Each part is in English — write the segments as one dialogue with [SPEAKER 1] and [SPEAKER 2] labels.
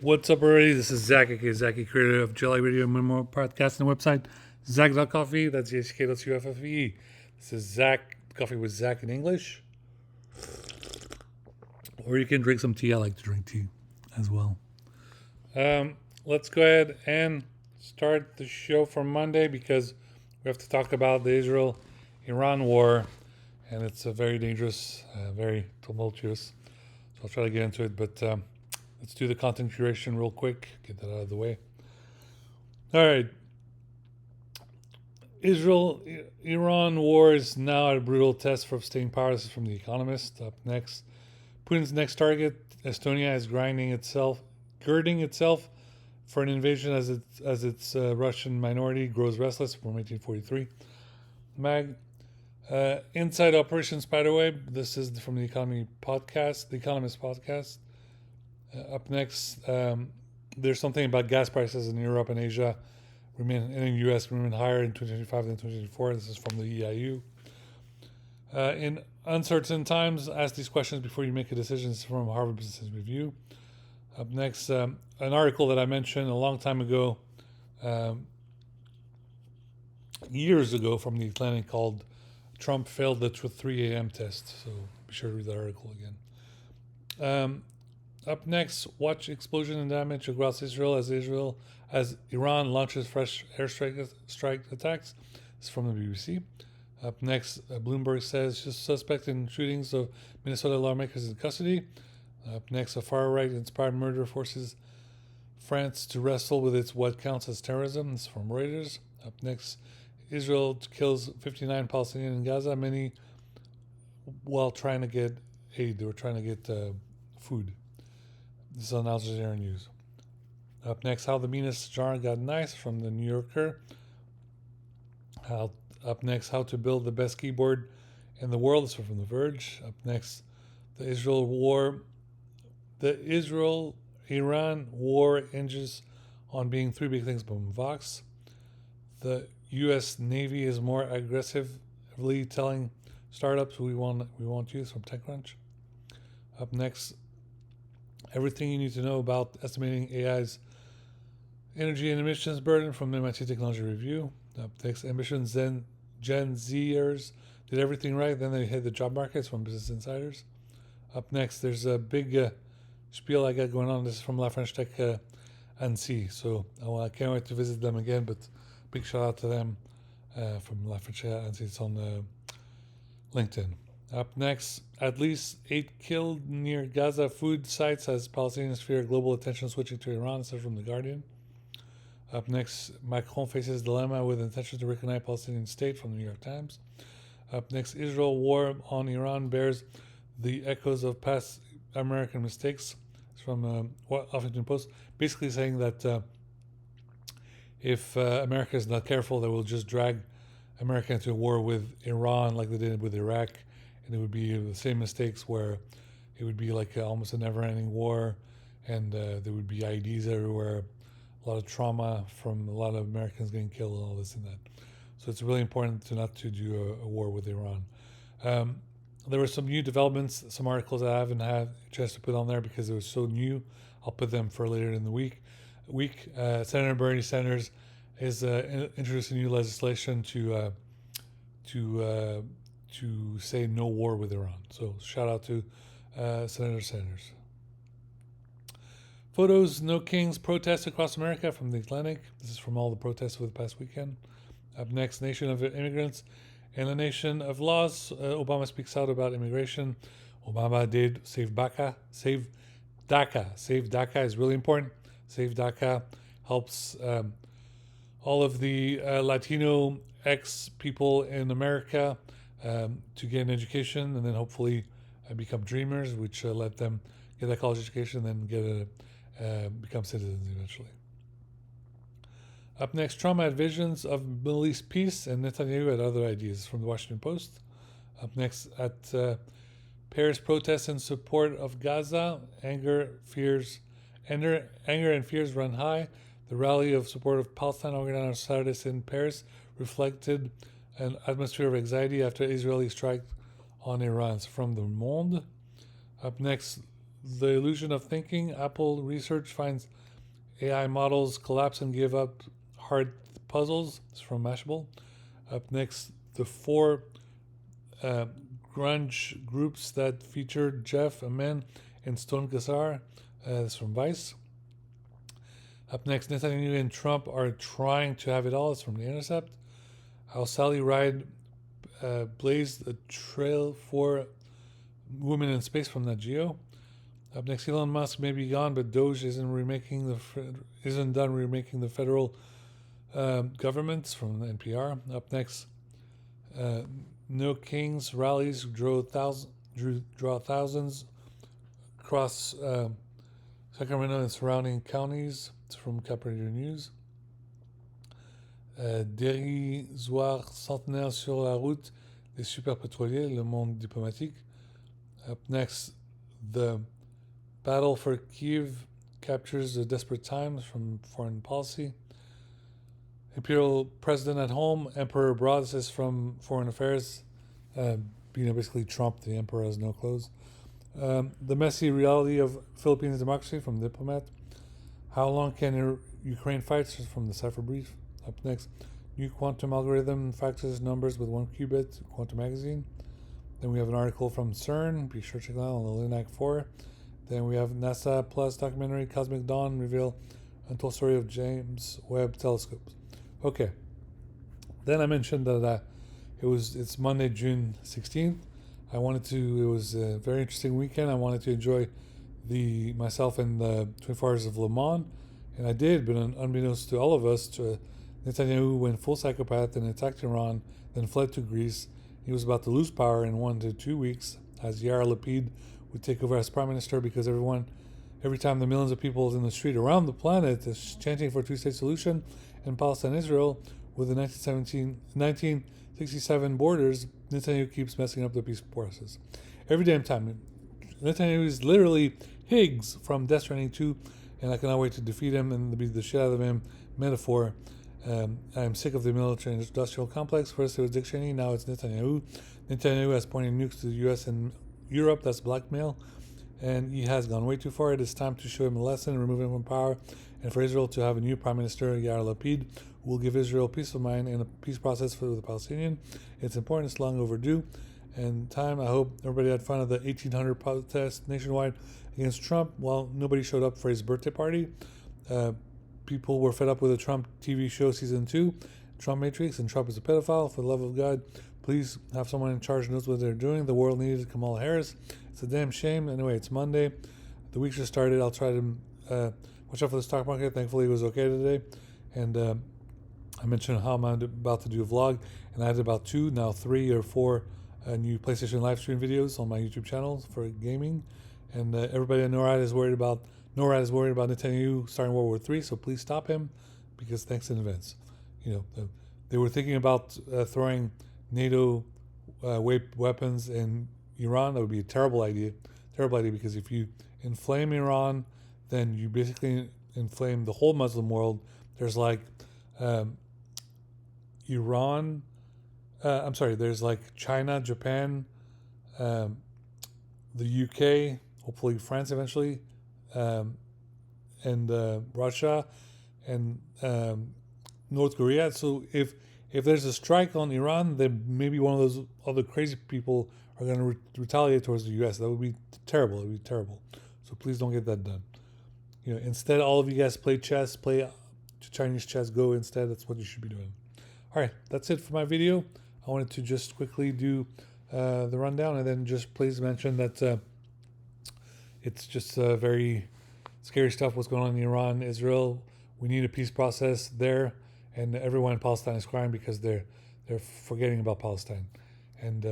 [SPEAKER 1] What's up, everybody? This is Zack, aka Zacky, creator of Jelly Radio and more podcast and website, Zack.coffee. That's ZHK.UFFE. This is Zack, coffee with Zack in English. Or you can drink some tea. I like to drink tea as well. Let's go ahead and start the show for Monday because we have to talk about the Israel Iran war, and it's a very dangerous, very tumultuous. So I'll try to get into it, but let's do the content curation real quick, get that out of the way. All right. Israel Iran war is now a brutal test for staying power. This is from The Economist. Up next, Putin's next target, Estonia, is girding itself for an invasion as its Russian minority grows restless from 1843. Mag. Inside Operation Spiderweb. This is from the Economist podcast. Up next, there's something about gas prices in Europe and Asia in the U.S. remain higher in 2025 than 2024. This is from the EIU. In uncertain times, ask these questions before you make a decision. This is from Harvard Business Review. Up next, an article that I mentioned a long time ago, years ago, from The Atlantic called Trump Failed the 3 a.m. Test. So be sure to read that article again. Up next, watch explosion and damage across Israel as Iran launches fresh strike attacks. This is from the BBC. Up next, Bloomberg says suspect in shootings of Minnesota lawmakers in custody. Up next, a far-right inspired murder forces France to wrestle with what counts as terrorism. This is from Reuters. Up next, Israel kills 59 Palestinians in Gaza, many while trying to get aid. They were trying to get food. This is on Al Jazeera News. Up next, how the meanest jar got nice from the New Yorker. Up next, how to build the best keyboard in the world. This is from The Verge. Up next, the Israel-Iran war hinges on being three big things from Vox. The U.S. Navy is more aggressively telling startups we want you from TechCrunch. Up next, everything you need to know about estimating AI's energy and emissions burden from the MIT Technology Review. Up next, emissions Gen Zers did everything right, then they hit the job markets from Business Insiders. Up next, there's a big spiel I got going on. This is from La French Tech Annecy. So I can't wait to visit them again, but big shout out to them from La French Tech Annecy. It's on LinkedIn. Up next, at least 8 killed near Gaza food sites as Palestinians fear global attention switching to Iran. This is from The Guardian. Up next, Macron faces dilemma with intention to recognize Palestinian state from the New York Times. Up next, Israel war on Iran bears the echoes of past American mistakes. It's from Huffington Post, basically saying that if America is not careful, they will just drag America into a war with Iran like they did with Iraq, and it would be the same mistakes where it would be like almost a never-ending war, and there would be IEDs everywhere, a lot of trauma from a lot of Americans getting killed and all this and that. So it's really important not to do a war with Iran. There were some new developments, some articles I haven't had a chance to put on there because it was so new. I'll put them for later in the week. Senator Bernie Sanders is introducing new legislation to say no war with Iran. So shout out to Senator Sanders. Photos, no kings, protests across America from The Atlantic. This is from all the protests over the past weekend. Up next, nation of immigrants and a nation of laws. Obama speaks out about immigration. Obama did save DACA. Save DACA is really important. Save DACA helps all of the Latino ex-people in America to get an education and then hopefully become dreamers, which let them get that college education and then become citizens eventually. Up next, Trump had visions of Middle East peace and Netanyahu had other ideas from the Washington Post. Up next, at Paris protests in support of Gaza, anger and fears run high. The rally of support of Palestine organized on Saturday in Paris reflected an atmosphere of anxiety after Israeli strike on Iran. It's from Le Monde. Up next, The illusion of thinking. Apple research finds AI models collapse and give up hard puzzles. It's from Mashable. Up next, the four uh, grunge groups that featured Jeff Amen and Stone Kassar. It's from Vice. Up next, Netanyahu and Trump are trying to have it all. It's from The Intercept. How Sally Ride blazed a trail for women in space from Nat Geo. Up next, Elon Musk may be gone, but Doge isn't done remaking the federal governments from NPR. Up next, No Kings rallies draw thousands across Sacramento and surrounding counties. It's from Capricorn News. Dérisoire centenaire sur la route des superpétroliers, Le Monde diplomatique. Up next, the battle for Kiev captures the desperate times from Foreign Policy. Imperial President at home, Emperor abroad. This is from Foreign Affairs. Basically Trump, the Emperor has no clothes. The messy reality of Philippines democracy from Diplomat. How long can Ukraine fight from the Cypher Brief? Up next, new quantum algorithm factors numbers with 1 qubit, Quantum Magazine. Then we have an article from CERN, be sure to check it out on the LINAC 4. Then we have NASA Plus documentary, Cosmic Dawn, reveal untold story of James Webb telescopes. Okay. Then I mentioned that it's Monday, June 16th. It was a very interesting weekend. I wanted to enjoy myself and the 24 Hours of Le Mans. And I did, but unbeknownst to all of us, Netanyahu went full psychopath and attacked Iran, then fled to Greece. He was about to lose power in 1 to 2 weeks, as Yair Lapid would take over as prime minister, because every time the millions of people in the street around the planet is chanting for a two-state solution in Palestine and Israel with the 1967 borders, Netanyahu keeps messing up the peace process. Every damn time. Netanyahu is literally Higgs from Death Stranding 2, and I cannot wait to defeat him and beat the shit out of him. Metaphor. I am sick of the military industrial complex. First it was Dick Cheney, now it's Netanyahu. Netanyahu has pointed nukes to the US and Europe. That's blackmail. And he has gone way too far. It is time to show him a lesson and remove him from power. And for Israel to have a new prime minister, Yair Lapid, who will give Israel peace of mind and a peace process for the Palestinian. It's important. It's long overdue. And time, I hope everybody had fun at the 1,800 protests nationwide against Trump. Well, nobody showed up for his birthday party. People were fed up with the Trump TV show season 2, Trump Matrix, and Trump is a pedophile. For the love of God, please have someone in charge who knows what they're doing. The world needed Kamala Harris. It's a damn shame. Anyway, it's Monday. The week just started. I'll try to watch out for the stock market. Thankfully, it was okay today. And I mentioned how I'm about to do a vlog, and I had about 2, now 3 or 4 new PlayStation live stream videos on my YouTube channel for gaming. And everybody in NORAD is worried about Netanyahu starting World War III, so please stop him, because thanks in advance. They were thinking about throwing NATO weapons in Iran. That would be a terrible idea, because if you inflame Iran, then you basically inflame the whole Muslim world. There's like there's like China, Japan, the UK, hopefully France eventually, and Russia, and North Korea. So if there's a strike on Iran, then maybe one of those other crazy people are going to retaliate towards the U.S. That would be terrible. It would be terrible. So please don't get that done. Instead, all of you guys play chess, play Chinese chess, go instead. That's what you should be doing. All right, that's it for my video. I wanted to just quickly do the rundown, and then just please mention that it's just very scary stuff what's going on in Iran, Israel. We need a peace process there, and everyone in Palestine is crying because they're forgetting about Palestine. And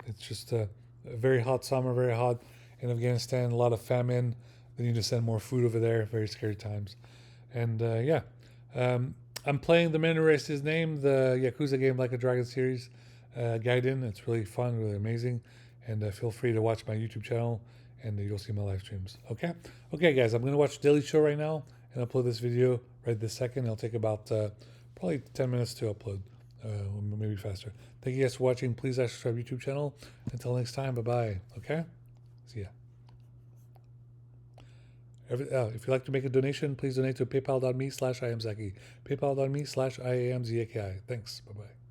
[SPEAKER 1] it's just a very hot summer, very hot in Afghanistan, a lot of famine. They need to send more food over there. Very scary times. And I'm playing The Man Who Erased His Name, the Yakuza game Like a Dragon series, Gaiden. It's really fun, really amazing. And feel free to watch my YouTube channel, and you'll see my live streams. Okay, guys, I'm going to watch Daily Show right now and upload this video right this second. It'll take about probably 10 minutes to upload, maybe faster. Thank you guys for watching. Please subscribe to my YouTube channel. Until next time, bye-bye. Okay? See ya. If you'd like to make a donation, please donate to paypal.me/IamZaki. Paypal.me/IamZaki. Thanks. Bye bye.